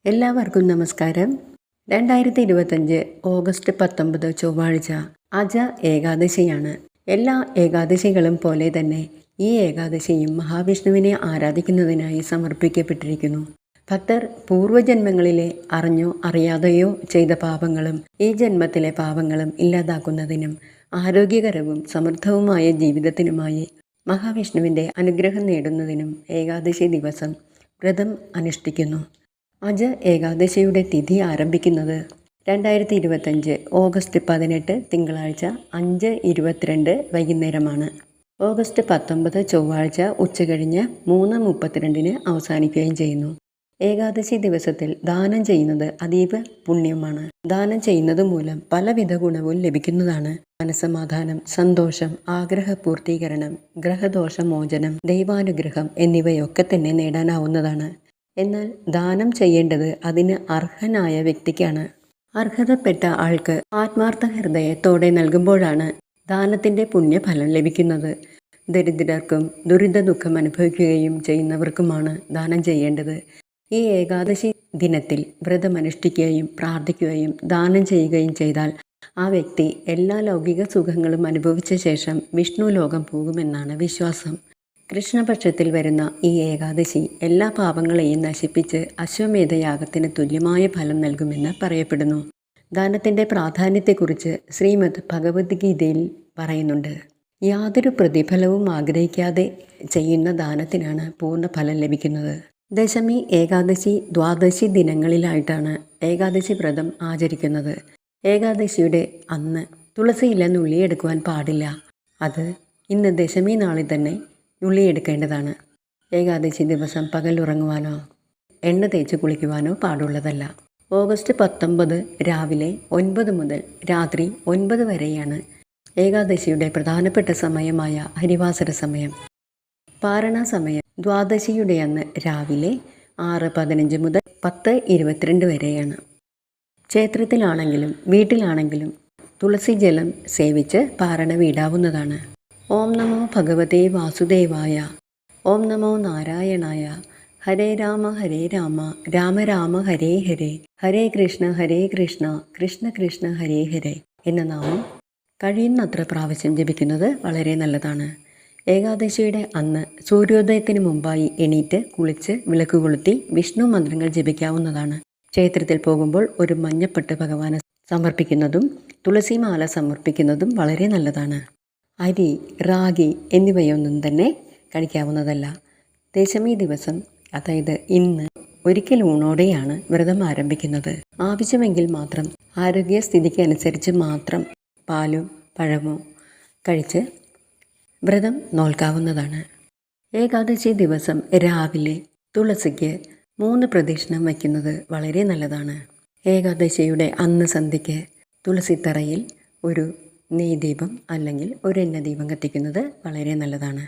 എല്ലാവർക്കും നമസ്കാരം. 2025 ഓഗസ്റ്റ് 19 ചൊവ്വാഴ്ച അജ ഏകാദശിയാണ്. എല്ലാ ഏകാദശികളും പോലെ തന്നെ ഈ ഏകാദശിയും മഹാവിഷ്ണുവിനെ ആരാധിക്കുന്നതിനായി സമർപ്പിക്കപ്പെട്ടിരിക്കുന്നു. ഭക്തർ പൂർവ്വജന്മങ്ങളിലെ അറിഞ്ഞോ അറിയാതെയോ ചെയ്ത പാപങ്ങളും ഈ ജന്മത്തിലെ പാപങ്ങളും ഇല്ലാതാക്കുന്നതിനും ആരോഗ്യകരവും സമൃദ്ധവുമായ ജീവിതത്തിനുമായി മഹാവിഷ്ണുവിൻ്റെ അനുഗ്രഹം നേടുന്നതിനും ഏകാദശി ദിവസം വ്രതം അനുഷ്ഠിക്കുന്നു. അജ ഏകാദശിയുടെ തിഥി ആരംഭിക്കുന്നത് 2025 ഓഗസ്റ്റ് 18 തിങ്കളാഴ്ച 5:22 വൈകുന്നേരമാണ്. ഓഗസ്റ്റ് 19 ചൊവ്വാഴ്ച ഉച്ചകഴിഞ്ഞ് 3:32 അവസാനിക്കുകയും ചെയ്യുന്നു. ഏകാദശി ദിവസത്തിൽ ദാനം ചെയ്യുന്നത് അതീവ പുണ്യമാണ്. ദാനം ചെയ്യുന്നത് മൂലം പലവിധ ഗുണവും ലഭിക്കുന്നതാണ്. മനസ്സമാധാനം, സന്തോഷം, ആഗ്രഹപൂർത്തീകരണം, ഗ്രഹദോഷമോചനം, ദൈവാനുഗ്രഹം എന്നിവയൊക്കെ തന്നെ നേടാനാവുന്നതാണ്. എന്നാൽ ദാനം ചെയ്യേണ്ടത് അതിന് അർഹനായ വ്യക്തിക്കാണ്. അർഹതപ്പെട്ട ആൾക്ക് ആത്മാർത്ഥ ഹൃദയത്തോടെ നൽകുമ്പോഴാണ് ദാനത്തിൻ്റെ പുണ്യഫലം ലഭിക്കുന്നത്. ദരിദ്രർക്കും ദുരിത ദുഃഖം അനുഭവിക്കുകയും ചെയ്യുന്നവർക്കുമാണ് ദാനം ചെയ്യേണ്ടത്. ഈ ഏകാദശി ദിനത്തിൽ വ്രതമനുഷ്ഠിക്കുകയും പ്രാർത്ഥിക്കുകയും ദാനം ചെയ്യുകയും ചെയ്താൽ ആ വ്യക്തി എല്ലാ ലൗകിക സുഖങ്ങളും അനുഭവിച്ച ശേഷം വിഷ്ണു ലോകം പോകുമെന്നാണ് വിശ്വാസം. കൃഷ്ണപക്ഷത്തിൽ വരുന്ന ഈ ഏകാദശി എല്ലാ പാപങ്ങളെയും നശിപ്പിച്ച് അശ്വമേധയാഗത്തിന് തുല്യമായ ഫലം നൽകുമെന്ന് പറയപ്പെടുന്നു. ദാനത്തിൻ്റെ പ്രാധാന്യത്തെക്കുറിച്ച് ശ്രീമദ് ഭഗവത്ഗീതയിൽ പറയുന്നുണ്ട്. യാതൊരു പ്രതിഫലവും ആഗ്രഹിക്കാതെ ചെയ്യുന്ന ദാനത്തിനാണ് പൂർണ്ണ ഫലം ലഭിക്കുന്നത്. ദശമി, ഏകാദശി, ദ്വാദശി ദിനങ്ങളിലായിട്ടാണ് ഏകാദശി വ്രതം ആചരിക്കുന്നത്. ഏകാദശിയുടെ അന്ന് തുളസിയില നുള്ളിയെടുക്കുവാൻ പാടില്ല. അത് ഇന്ന് ദശമി നാളിൽ തന്നെ നുള്ളിയെടുക്കേണ്ടതാണ്. ഏകാദശി ദിവസം പകൽ ഉറങ്ങുവാനോ എണ്ണ തേച്ച് കുളിക്കുവാനോ പാടുള്ളതല്ല. ഓഗസ്റ്റ് 19 രാവിലെ 9 മുതൽ രാത്രി 9 വരെയാണ് ഏകാദശിയുടെ പ്രധാനപ്പെട്ട സമയമായ ഹരിവാസര സമയം. പാരണ സമയം ദ്വാദശിയുടെ അന്ന് രാവിലെ 6:15 മുതൽ 10:22 വരെയാണ്. ക്ഷേത്രത്തിലാണെങ്കിലും വീട്ടിലാണെങ്കിലും തുളസി ജലം സേവിച്ച് പാരണ വീടാവുന്നതാണ്. ഓം നമോ ഭഗവതേ വാസുദേവായ. ഓം നമോ നാരായണായ. ഹരേ രാമ രാമ രാമ ഹരേ ഹരേ, ഹരേ കൃഷ്ണ കൃഷ്ണ കൃഷ്ണ ഹരേ ഹരേ എന്ന നാമം കഴിയുന്നത്ര പ്രാവശ്യം ജപിക്കുന്നത് വളരെ നല്ലതാണ്. ഏകാദശിയുടെ അന്ന് സൂര്യോദയത്തിന് മുമ്പായി എണീറ്റ് കുളിച്ച് വിളക്ക് കൊളുത്തി വിഷ്ണു മന്ത്രങ്ങൾ ജപിക്കാവുന്നതാണ്. ക്ഷേത്രത്തിൽ പോകുമ്പോൾ ഒരു മഞ്ഞപ്പട്ട് ഭഗവാന് സമർപ്പിക്കുന്നതും തുളസിമാല സമർപ്പിക്കുന്നതും വളരെ നല്ലതാണ്. അരി, റാഗി എന്നിവയൊന്നും തന്നെ കഴിക്കാവുന്നതല്ല. ദശമി ദിവസം, അതായത് ഇന്ന്, ഒരിക്കൽ ഊണോടെയാണ് വ്രതം ആരംഭിക്കുന്നത്. ആവശ്യമെങ്കിൽ മാത്രം ആരോഗ്യസ്ഥിതിക്ക് അനുസരിച്ച് മാത്രം പാലും പഴമോ കഴിച്ച് വ്രതം നോൽക്കാവുന്നതാണ്. ഏകാദശി ദിവസം രാവിലെ തുളസിക്ക് 3 പ്രദക്ഷിണം വയ്ക്കുന്നത് വളരെ നല്ലതാണ്. ഏകാദശിയുടെ അന്ന് സന്ധ്യയ്ക്ക് തുളസിത്തറയിൽ ഒരു നെയ്ദീപം അല്ലെങ്കിൽ ഒരു എണ്ണദീപം കത്തിക്കുന്നത് വളരെ നല്ലതാണ്.